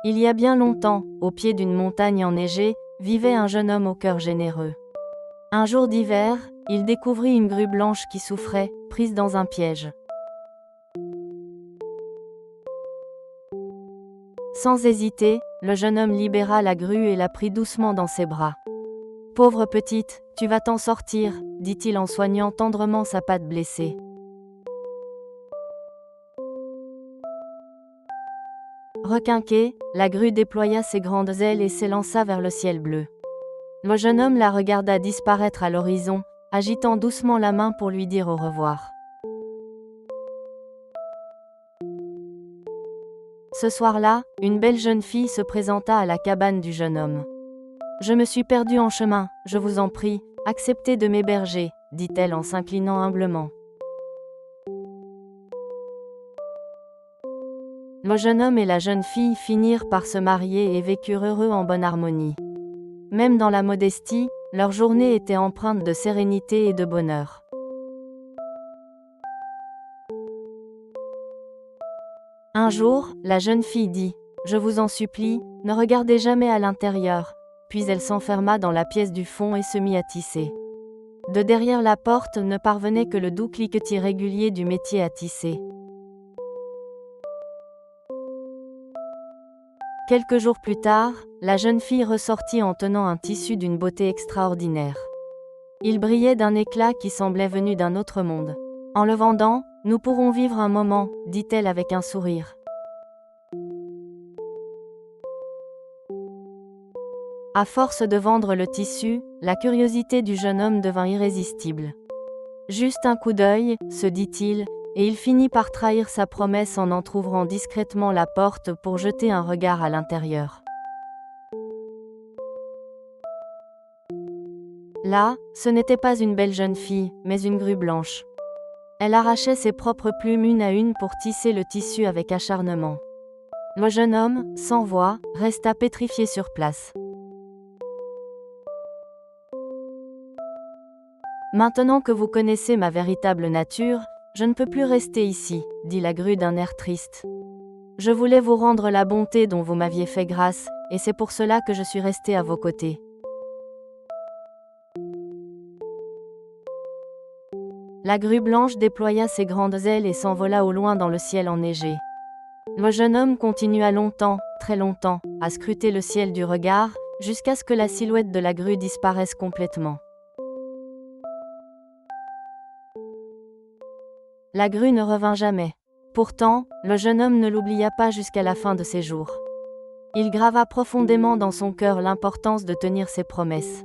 Il y a bien longtemps, au pied d'une montagne enneigée, vivait un jeune homme au cœur généreux. Un jour d'hiver, il découvrit une grue blanche qui souffrait, prise dans un piège. Sans hésiter, le jeune homme libéra la grue et la prit doucement dans ses bras. « Pauvre petite, tu vas t'en sortir », dit-il en soignant tendrement sa patte blessée. Requinquée, la grue déploya ses grandes ailes et s'élança vers le ciel bleu. Le jeune homme la regarda disparaître à l'horizon, agitant doucement la main pour lui dire au revoir. Ce soir-là, une belle jeune fille se présenta à la cabane du jeune homme. « Je me suis perdue en chemin, je vous en prie, acceptez de m'héberger, » dit-elle en s'inclinant humblement. Le jeune homme et la jeune fille finirent par se marier et vécurent heureux en bonne harmonie. Même dans la modestie, leur journée était empreinte de sérénité et de bonheur. Un jour, la jeune fille dit « Je vous en supplie, ne regardez jamais à l'intérieur », puis elle s'enferma dans la pièce du fond et se mit à tisser. De derrière la porte ne parvenait que le doux cliquetis régulier du métier à tisser. Quelques jours plus tard, la jeune fille ressortit en tenant un tissu d'une beauté extraordinaire. Il brillait d'un éclat qui semblait venu d'un autre monde. « En le vendant, nous pourrons vivre un moment, » dit-elle avec un sourire. À force de vendre le tissu, la curiosité du jeune homme devint irrésistible. « Juste un coup d'œil, » se dit-il, et il finit par trahir sa promesse en entr'ouvrant discrètement la porte pour jeter un regard à l'intérieur. Là, ce n'était pas une belle jeune fille, mais une grue blanche. Elle arrachait ses propres plumes une à une pour tisser le tissu avec acharnement. Le jeune homme, sans voix, resta pétrifié sur place. « Maintenant que vous connaissez ma véritable nature, je ne peux plus rester ici, » dit la grue d'un air triste. « Je voulais vous rendre la bonté dont vous m'aviez fait grâce, et c'est pour cela que je suis restée à vos côtés. » La grue blanche déploya ses grandes ailes et s'envola au loin dans le ciel enneigé. Le jeune homme continua longtemps, très longtemps, à scruter le ciel du regard, jusqu'à ce que la silhouette de la grue disparaisse complètement. La grue ne revint jamais. Pourtant, le jeune homme ne l'oublia pas jusqu'à la fin de ses jours. Il grava profondément dans son cœur l'importance de tenir ses promesses.